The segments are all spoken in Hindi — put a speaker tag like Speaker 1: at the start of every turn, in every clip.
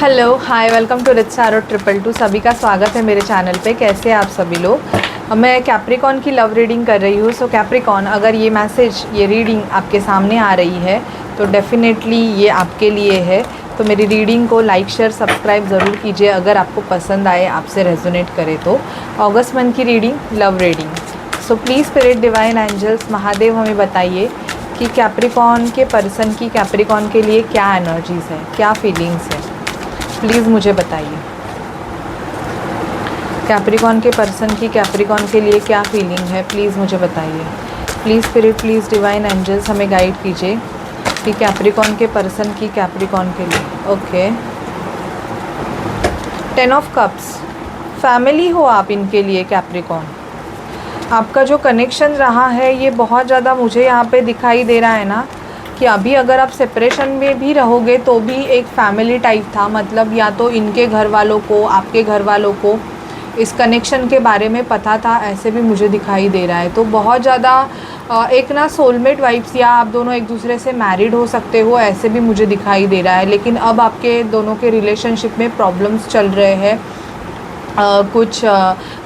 Speaker 1: Hello hi welcome to rich सारो 222 सभी का स्वागत है मेरे चैनल पे। कैसे हैं आप सभी लोग। मैं कैप्रिकॉन की लव रीडिंग कर रही हूँ। सो कैप्रिकॉन, अगर ये मैसेज ये रीडिंग आपके सामने आ रही है तो डेफ़िनेटली ये आपके लिए है। तो मेरी रीडिंग को लाइक शेयर सब्सक्राइब ज़रूर कीजिए अगर आपको पसंद आए, आपसे रेजोनेट करे तो। अगस्त मंथ की reading love reading. So please spirit divine angels Mahadev हमें बताइए कि कैप्रिकॉन के पर्सन की कैप्रिकॉन के लिए क्या एनर्जीज़ है, क्या फीलिंग्स है, प्लीज़ मुझे बताइए। कैप्रिकॉन के पर्सन की कैप्रिकॉन के लिए क्या फीलिंग है, प्लीज़ मुझे बताइए। Please spirit, please divine angels हमें गाइड कीजिए कि कैप्रिकॉन के पर्सन की कैप्रिकॉन के लिए। ओके, 10 ऑफ कप्स, फैमिली हो आप इनके लिए कैप्रिकॉन। आपका जो कनेक्शन रहा है ये बहुत ज़्यादा मुझे यहाँ पे दिखाई दे रहा है ना कि अभी अगर आप सेपरेशन में भी रहोगे तो भी एक फैमिली टाइप था। मतलब या तो इनके घर वालों को, आपके घर वालों को इस कनेक्शन के बारे में पता था, ऐसे भी मुझे दिखाई दे रहा है। तो बहुत ज़्यादा एक ना सोलमेट वाइब्स, या आप दोनों एक दूसरे से मैरिड हो सकते हो, ऐसे भी मुझे दिखाई दे रहा है। लेकिन अब आपके दोनों के रिलेशनशिप में प्रॉब्लम्स चल रहे हैं कुछ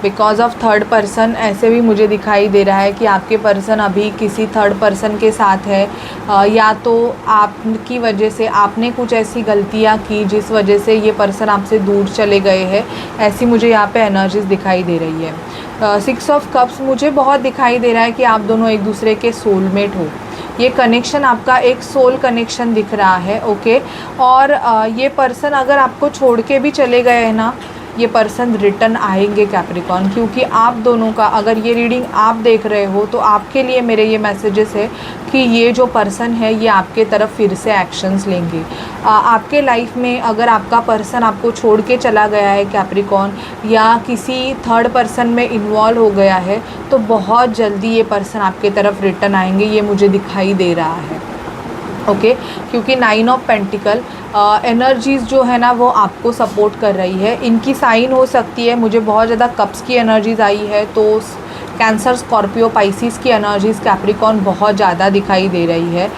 Speaker 1: बिकॉज़ ऑफ थर्ड पर्सन, ऐसे भी मुझे दिखाई दे रहा है कि आपके पर्सन अभी किसी थर्ड पर्सन के साथ है। या तो आपकी वजह से आपने कुछ ऐसी गलतियां की जिस वजह से ये पर्सन आपसे दूर चले गए हैं, ऐसी मुझे यहाँ पे एनर्जीज़ दिखाई दे रही है। 6 ऑफ कप्स मुझे बहुत दिखाई दे रहा है कि आप दोनों एक दूसरे के सोलमेट हो। ये कनेक्शन आपका एक सोल कनेक्शन दिख रहा है। ओके, और ये पर्सन अगर आपको छोड़ के भी चले गए हैं ना, ये पर्सन रिटर्न आएंगे कैप्रिकॉन, क्योंकि आप दोनों का, अगर ये रीडिंग आप देख रहे हो तो आपके लिए मेरे ये मैसेजेस है कि ये जो पर्सन है ये आपके तरफ फिर से एक्शंस लेंगे। आपके लाइफ में अगर आपका पर्सन आपको छोड़ के चला गया है कैप्रिकॉन, या किसी थर्ड पर्सन में इन्वॉल्व हो गया है, तो बहुत जल्दी ये पर्सन आपके तरफ रिटर्न आएंगे, ये मुझे दिखाई दे रहा है। ओके, क्योंकि 9 ऑफ पेंटिकल एनर्जीज़ जो है ना वो आपको सपोर्ट कर रही है। इनकी साइन हो सकती है, मुझे बहुत ज़्यादा कप्स की एनर्जीज़ आई है, तो कैंसर, स्कॉर्पियो, पाइसिस की एनर्जीज़ कैप्रिकॉन बहुत ज़्यादा दिखाई दे रही है।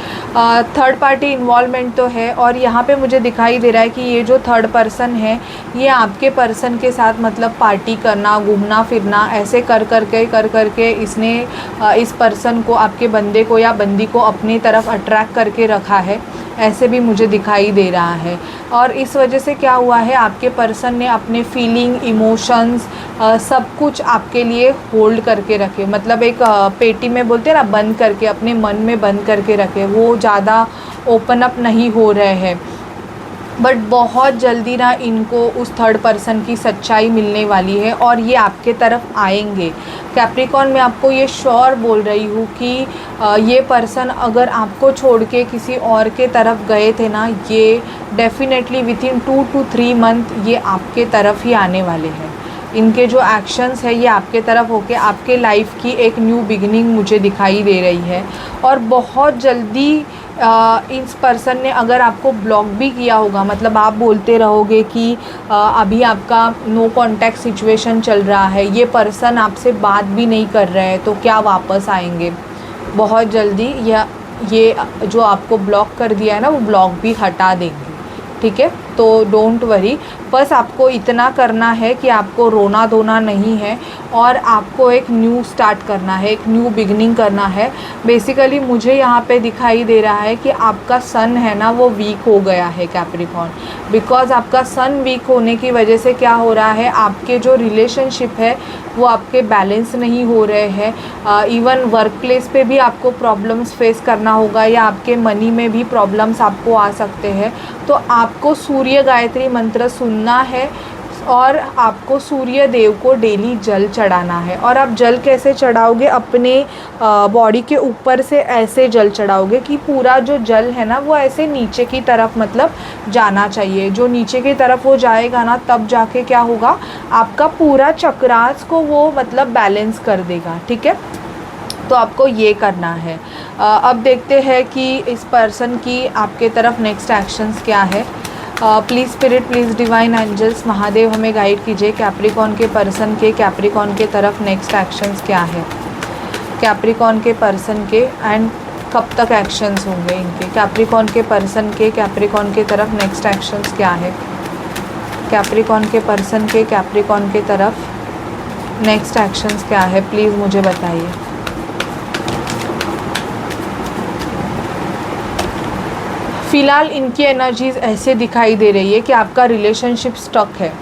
Speaker 1: थर्ड पार्टी इन्वॉल्वमेंट तो है, और यहाँ पे मुझे दिखाई दे रहा है कि ये जो थर्ड पर्सन है ये आपके पर्सन के साथ मतलब पार्टी करना, घूमना फिरना, ऐसे कर करके इसने इस पर्सन को, आपके बंदे को या बंदी को अपनी तरफ अट्रैक्ट करके रखा है, ऐसे भी मुझे दिखाई दे रहा है। और इस वजह से क्या हुआ है, आपके पर्सन ने अपने फीलिंग, इमोशंस सब कुछ आपके लिए होल्ड करके रखे। मतलब एक पेटी में बोलते हैं ना, बंद करके, अपने मन में बंद करके रखे। वो ज़्यादा ओपन अप नहीं हो रहे हैं, बट बहुत जल्दी ना इनको उस थर्ड पर्सन की सच्चाई मिलने वाली है और ये आपके तरफ आएंगे। कैप्रिकॉन, मैं आपको ये श्योर बोल रही हूँ कि ये पर्सन अगर आपको छोड़ के किसी और के तरफ गए थे ना, ये डेफिनेटली विथिन 2 to 3 मंथ ये आपके तरफ ही आने वाले हैं। इनके जो एक्शंस है ये आपके तरफ होके आपके लाइफ की एक न्यू बिगिनिंग मुझे दिखाई दे रही है। और बहुत जल्दी इस पर्सन ने अगर आपको ब्लॉक भी किया होगा, मतलब आप बोलते रहोगे कि अभी आपका नो कांटेक्ट सिचुएशन चल रहा है, ये पर्सन आपसे बात भी नहीं कर रहा है, तो क्या वापस आएंगे बहुत जल्दी, या ये जो आपको ब्लॉक कर दिया है ना वो ब्लॉक भी हटा देंगे। ठीक है, तो डोंट वरी, बस आपको इतना करना है कि आपको रोना धोना नहीं है और आपको एक न्यू स्टार्ट करना है, एक न्यू बिगनिंग करना है। बेसिकली मुझे यहाँ पे दिखाई दे रहा है कि आपका सन है ना वो वीक हो गया है कैप्रिकॉन। बिकॉज आपका सन वीक होने की वजह से क्या हो रहा है, आपके जो रिलेशनशिप है वो आपके बैलेंस नहीं हो रहे हैं। इवन वर्क प्लेस पे भी आपको प्रॉब्लम्स फेस करना होगा, या आपके मनी में भी प्रॉब्लम्स आपको आ सकते हैं। तो आपको सूर्य गायत्री मंत्र सुनना है और आपको सूर्य देव को डेली जल चढ़ाना है। और आप जल कैसे चढ़ाओगे, अपने बॉडी के ऊपर से ऐसे जल चढ़ाओगे कि पूरा जो जल है ना वो ऐसे नीचे की तरफ मतलब जाना चाहिए। जो नीचे की तरफ वो जाएगा ना, तब जाके क्या होगा, आपका पूरा चक्रास को वो मतलब बैलेंस कर देगा। ठीक है, तो आपको ये करना है। अब देखते हैं कि इस पर्सन की आपके तरफ नेक्स्ट एक्शंस क्या है। Please spirit, please divine angels Mahadev हमें गाइड कीजिए कैप्रिकॉन के पर्सन के कैप्रिकॉन के तरफ नेक्स्ट एक्शंस क्या है। कैप्रिकॉन के पर्सन के एंड कब तक एक्शंस होंगे इनके, कैप्रिकॉन के पर्सन के कैप्रिकॉन के तरफ नेक्स्ट एक्शंस क्या है। कैप्रिकॉन के पर्सन के कैप्रिकॉन के तरफ नेक्स्ट एक्शंस क्या है, प्लीज़ मुझे बताइए। फ़िलहाल इनकी एनर्जीज़ ऐसे दिखाई दे रही है कि आपका रिलेशनशिप स्टक है,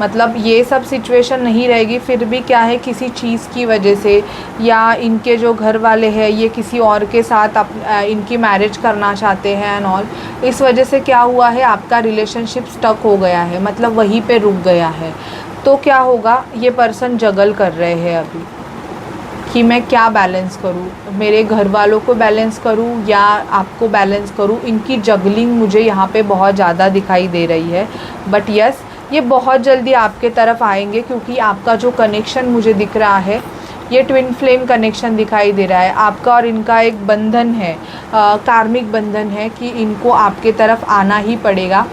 Speaker 1: मतलब ये सब सिचुएशन नहीं रहेगी, फिर भी क्या है किसी चीज़ की वजह से या इनके जो घर वाले हैं ये किसी और के साथ इनकी मैरिज करना चाहते हैं एंड ऑल, इस वजह से क्या हुआ है आपका रिलेशनशिप स्टक हो गया है, मतलब वहीं पे रुक गया है। तो क्या होगा, ये पर्सन जगल कर रहे हैं अभी कि मैं क्या बैलेंस करूँ, मेरे घर वालों को बैलेंस करूँ या आपको बैलेंस करूँ। इनकी जगलिंग मुझे यहाँ पे बहुत ज़्यादा दिखाई दे रही है, बट यस ये बहुत जल्दी आपके तरफ आएंगे, क्योंकि आपका जो कनेक्शन मुझे दिख रहा है ये ट्विन फ्लेम कनेक्शन दिखाई दे रहा है। आपका और इनका एक बंधन है, कार्मिक बंधन है कि इनको आपके तरफ आना ही पड़ेगा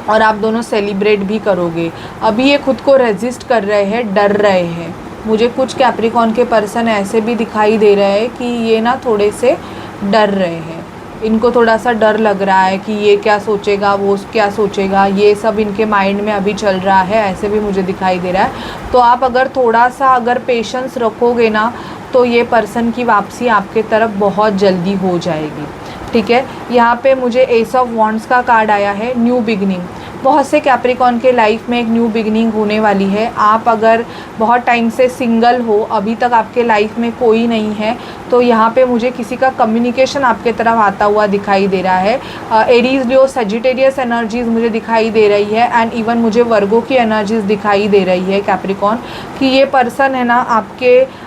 Speaker 1: और आप दोनों सेलिब्रेट भी करोगे। अभी ये खुद को रेजिस्ट कर रहे हैं, डर रहे हैं। मुझे कुछ कैप्रिकॉन के पर्सन ऐसे भी दिखाई दे रहे हैं कि ये ना थोड़े से डर रहे हैं, इनको थोड़ा सा डर लग रहा है कि ये क्या सोचेगा, वो क्या सोचेगा, ये सब इनके माइंड में अभी चल रहा है, ऐसे भी मुझे दिखाई दे रहा है। तो आप अगर थोड़ा सा अगर पेशेंस रखोगे ना तो ये पर्सन की वापसी आपके तरफ बहुत जल्दी हो जाएगी, ठीक है। यहाँ पे मुझे एस ऑफ वॉन्ड्स का कार्ड आया है, न्यू बिगनिंग। बहुत से कैप्रिकॉन के लाइफ में एक न्यू बिगनिंग होने वाली है। आप अगर बहुत टाइम से सिंगल हो, अभी तक आपके लाइफ में कोई नहीं है, तो यहाँ पे मुझे किसी का कम्युनिकेशन आपके तरफ आता हुआ दिखाई दे रहा है। एरीज, लियो, सजिटेरियस एनर्जीज़ मुझे दिखाई दे रही है एंड इवन मुझे वर्गो की एनर्जीज़ दिखाई दे रही है कैप्रिकॉन, कि ये पर्सन है ना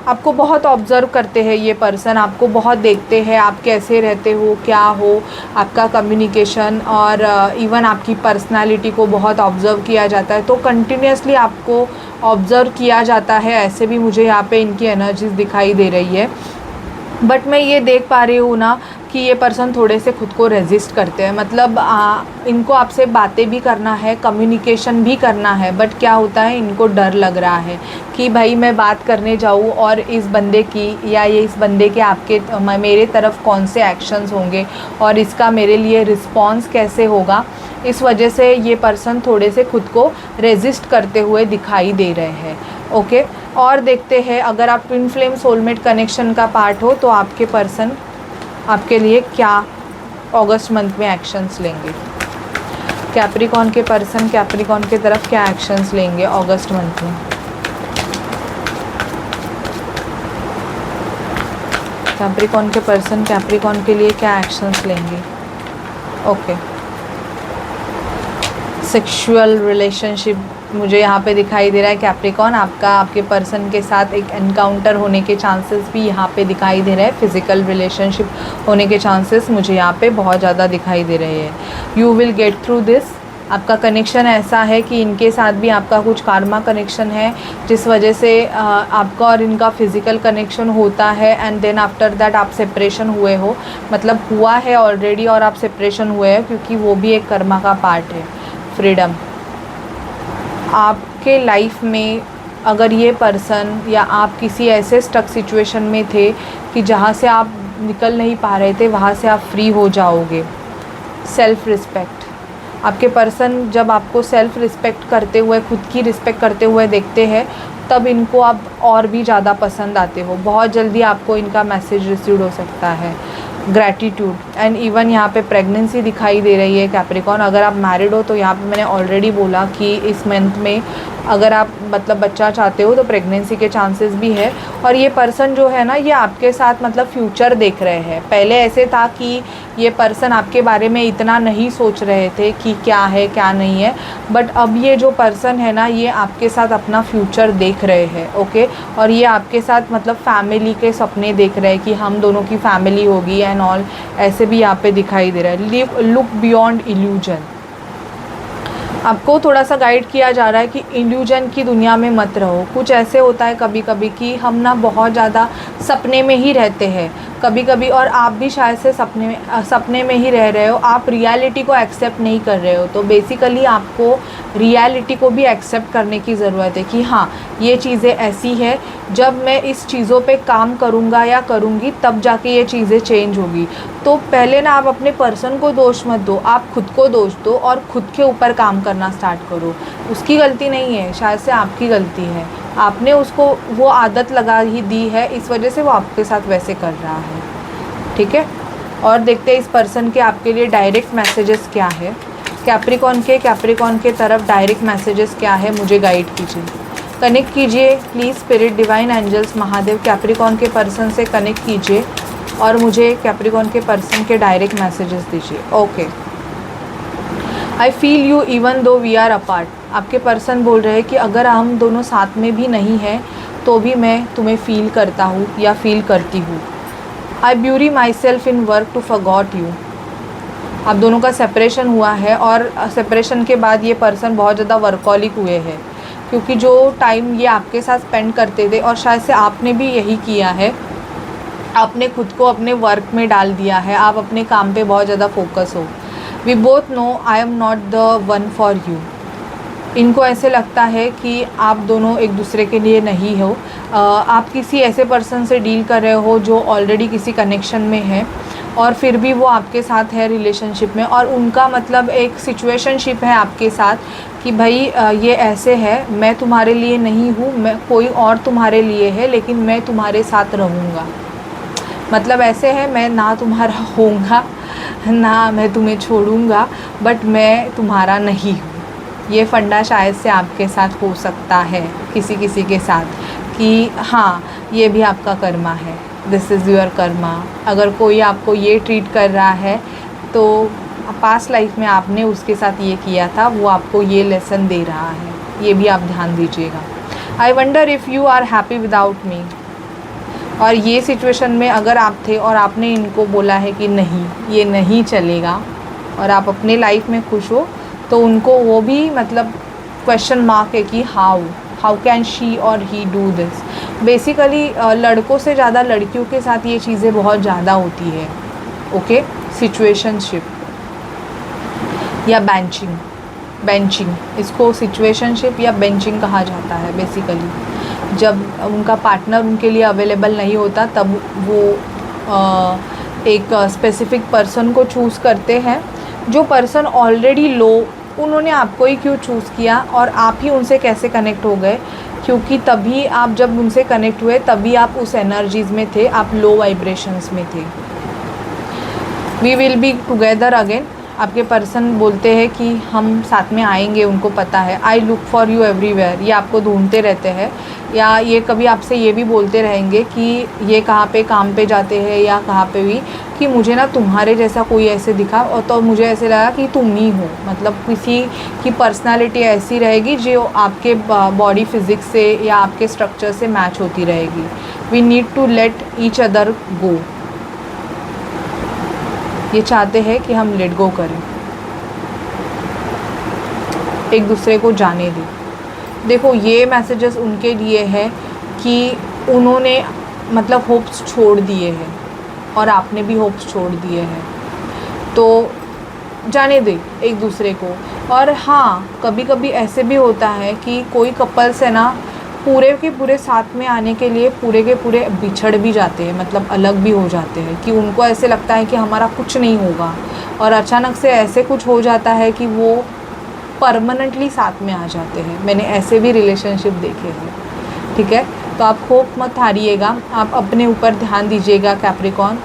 Speaker 1: आपको बहुत ऑब्ज़र्व करते हैं। ये पर्सन आपको बहुत देखते हैं, आप कैसे रहते हो, क्या हो, आपका कम्युनिकेशन और इवन आपकी पर्सनालिटी को बहुत ऑब्ज़र्व किया जाता है। तो कंटिन्यूसली आपको ऑब्ज़र्व किया जाता है, ऐसे भी मुझे यहाँ पे इनकी एनर्जीज़ दिखाई दे रही है। बट मैं ये देख पा रही हूँ ना कि ये पर्सन थोड़े से खुद को रेजिस्ट करते हैं, मतलब इनको आपसे बातें भी करना है, कम्युनिकेशन भी करना है, बट क्या होता है इनको डर लग रहा है कि भाई मैं बात करने जाऊँ और इस बंदे की या ये इस बंदे के मेरे तरफ कौन से एक्शंस होंगे और इसका मेरे लिए रिस्पॉन्स कैसे होगा। इस वजह से ये पर्सन थोड़े से खुद को रेजिस्ट करते हुए दिखाई दे रहे हैं, ओके। और देखते हैं अगर आप ट्विन फ्लेम सोलमेट कनेक्शन का पार्ट हो तो आपके पर्सन आपके लिए क्या अगस्त मंथ में एक्शंस लेंगे। कैप्रिकॉन के पर्सन कैप्रिकॉन के तरफ क्या एक्शंस लेंगे अगस्त मंथ में। कैप्रिकॉन के पर्सन कैप्रिकॉन के लिए क्या एक्शंस लेंगे, ओके। सेक्सुअल रिलेशनशिप मुझे यहाँ पे दिखाई दे रहा है कैप्रिकॉन, आपके पर्सन के साथ एक एनकाउंटर होने के चांसेस भी यहाँ पे दिखाई दे रहे हैं। फिज़िकल रिलेशनशिप होने के चांसेस मुझे यहाँ पे बहुत ज़्यादा दिखाई दे रहे हैं। You will get through this. आपका कनेक्शन ऐसा है कि इनके साथ भी आपका कुछ कार्मा कनेक्शन है, जिस वजह से आपका और इनका फिज़िकल कनेक्शन होता है एंड देन आफ्टर दैट आप सेपरेशन हुए हो, मतलब हुआ है ऑलरेडी और आप सेपरेशन हुए हैं, क्योंकि वो भी एक कर्मा का पार्ट है। फ्रीडम, आपके लाइफ में अगर ये पर्सन या आप किसी ऐसे स्टक सिचुएशन में थे कि जहाँ से आप निकल नहीं पा रहे थे, वहाँ से आप फ्री हो जाओगे। सेल्फ़ रिस्पेक्ट, आपके पर्सन जब आपको सेल्फ़ रिस्पेक्ट करते हुए, खुद की रिस्पेक्ट करते हुए देखते हैं, तब इनको आप और भी ज़्यादा पसंद आते हो। बहुत जल्दी आपको इनका मैसेज रिसीव हो सकता है। ग्रैटिट्यूड एंड इवन यहाँ पे प्रेगनेंसी दिखाई दे रही है कैप्रिकॉन। अगर आप मैरिड हो तो यहाँ पे मैंने ऑलरेडी बोला कि इस मंथ में अगर आप मतलब बच्चा चाहते हो तो प्रेगनेंसी के चांसेस भी है। और ये पर्सन जो है ना, ये आपके साथ मतलब फ्यूचर देख रहे हैं। पहले ऐसे था कि ये पर्सन आपके बारे में इतना नहीं सोच रहे थे कि क्या है क्या नहीं है, बट अब ये जो पर्सन है ना, ये आपके साथ अपना फ्यूचर देख रहे हैं, ओके। और ये आपके साथ मतलब फैमिली के सपने देख रहे हैं कि हम दोनों की फैमिली होगी एंड ऑल, ऐसे भी यहाँ पे दिखाई दे रहा है। लुक बियॉन्ड इल्यूजन, आपको थोड़ा सा गाइड किया जा रहा है कि इल्यूजन की दुनिया में मत रहो। कुछ ऐसे होता है कभी कभी कि हम ना बहुत ज़्यादा सपने में ही रहते हैं, कभी कभी, और आप भी शायद से सपने में ही रह रहे हो, आप रियलिटी को एक्सेप्ट नहीं कर रहे हो। तो बेसिकली आपको रियलिटी को भी एक्सेप्ट करने की ज़रूरत है कि हाँ, ये चीज़ें ऐसी है, जब मैं इस चीज़ों पे काम करूँगा या करूँगी तब जाके ये चीज़ें चेंज होगी। तो पहले ना आप अपने पर्सन को दोष मत दो, आप खुद को दोष दो और खुद के ऊपर काम करना स्टार्ट करो। उसकी गलती नहीं है, शायद से आपकी गलती है, आपने उसको वो आदत लगा ही दी है, इस वजह से वो आपके साथ वैसे कर रहा है। ठीक है, और देखते हैं इस पर्सन के आपके लिए डायरेक्ट मैसेजेस क्या है। कैप्रिकॉर्न के तरफ डायरेक्ट मैसेजेस क्या है, मुझे गाइड कीजिए, कनेक्ट कीजिए please. Spirit, divine angels, Mahadev, Capricorn के पर्सन से कनेक्ट कीजिए और मुझे कैप्रिकॉर्न के पर्सन के डायरेक्ट मैसेजेस दीजिए। Okay, I feel you even though we are apart. आपके पर्सन बोल रहे हैं कि अगर हम दोनों साथ में भी नहीं हैं तो भी मैं तुम्हें फ़ील करता हूँ या फ़ील करती हूँ। I bury myself in work to forgot you. आप दोनों का सेपरेशन हुआ है और सेपरेशन के बाद ये पर्सन बहुत ज़्यादा वर्कॉलिक हुए हैं, क्योंकि जो टाइम ये आपके साथ स्पेंड करते थे, और शायद से आपने भी यही किया है, आपने खुद को अपने वर्क में डाल दिया है, आप अपने काम पे बहुत ज़्यादा फोकस हो। We both know I am not the one for you. इनको ऐसे लगता है कि आप दोनों एक दूसरे के लिए नहीं हो। आप किसी ऐसे पर्सन से डील कर रहे हो जो ऑलरेडी किसी कनेक्शन में है और फिर भी वो आपके साथ है रिलेशनशिप में, और उनका मतलब एक सिचुएशनशिप है आपके साथ कि भाई ये ऐसे है, मैं तुम्हारे लिए नहीं हूँ, मैं कोई और तुम्हारे लिए है, लेकिन मैं तुम्हारे साथ रहूँगा। मतलब ऐसे है, मैं ना तुम्हारा होऊंगा ना मैं तुम्हें छोड़ूंगा, बट मैं तुम्हारा नहीं हूँ। ये फंडा शायद से आपके साथ हो सकता है किसी किसी के साथ कि हाँ, ये भी आपका कर्मा है, दिस इज़ योर कर्मा। अगर कोई आपको ये ट्रीट कर रहा है तो पास्ट लाइफ में आपने उसके साथ ये किया था, वो आपको ये लेसन दे रहा है, ये भी आप ध्यान दीजिएगा। I wonder if you are happy without me. और ये सिचुएशन में अगर आप थे और आपने इनको बोला है कि नहीं, ये नहीं चलेगा और आप अपने लाइफ में खुश हो, तो उनको वो भी मतलब क्वेश्चन मार्क है कि हाउ कैन शी और ही डू दिस। बेसिकली लड़कों से ज़्यादा लड़कियों के साथ ये चीज़ें बहुत ज़्यादा होती है। ओके, सिचुएशनशिप या बेंचिंग, इसको सिचुएशनशिप या बेंचिंग कहा जाता है। बेसिकली जब उनका पार्टनर उनके लिए अवेलेबल नहीं होता तब वो एक स्पेसिफिक पर्सन को चूज़ करते हैं। जो पर्सन ऑलरेडी लो, उन्होंने आपको ही क्यों चूज़ किया और आप ही उनसे कैसे कनेक्ट हो गए, क्योंकि तभी आप जब उनसे कनेक्ट हुए तभी आप उस एनर्जीज़ में थे, आप लो वाइब्रेशंस में थे। We will be together again. आपके पर्सन बोलते हैं कि हम साथ में आएंगे, उनको पता है। I look for you everywhere, ये आपको ढूंढते रहते हैं, या ये कभी आपसे ये भी बोलते रहेंगे कि ये कहाँ पे काम पे जाते हैं या कहाँ पे भी, कि मुझे ना तुम्हारे जैसा कोई ऐसे दिखा, और तो मुझे ऐसे लगा कि तुम ही हो। मतलब किसी की पर्सनालिटी ऐसी रहेगी जो आपके बॉडी फिज़िक्स से या आपके स्ट्रक्चर से मैच होती रहेगी। We need to let each other go. ये चाहते हैं कि हम लेट गो करें, एक दूसरे को जाने दें। देखो, ये मैसेजेस उनके लिए है कि उन्होंने मतलब होप्स छोड़ दिए हैं और आपने भी होप्स छोड़ दिए हैं, तो जाने दें एक दूसरे को। और हाँ, कभी कभी ऐसे भी होता है कि कोई कपल्स है ना, पूरे के पूरे साथ में आने के लिए पूरे के पूरे बिछड़ भी जाते हैं, मतलब अलग भी हो जाते हैं, कि उनको ऐसे लगता है कि हमारा कुछ नहीं होगा, और अचानक से ऐसे कुछ हो जाता है कि वो परमानेंटली साथ में आ जाते हैं। मैंने ऐसे भी रिलेशनशिप देखे हैं। ठीक है, तो आप होप मत हारिएगा, आप अपने ऊपर ध्यान दीजिएगा कैप्रिकॉर्न।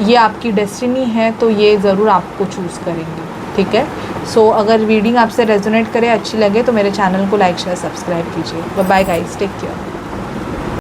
Speaker 1: ये आपकी डेस्टिनी है, तो ये ज़रूर आपको चूज़ करेंगे। ठीक है, सो अगर रीडिंग आपसे रेजोनेट करे, अच्छी लगे, तो मेरे चैनल को लाइक शेयर सब्सक्राइब कीजिए। Bye guys, take care.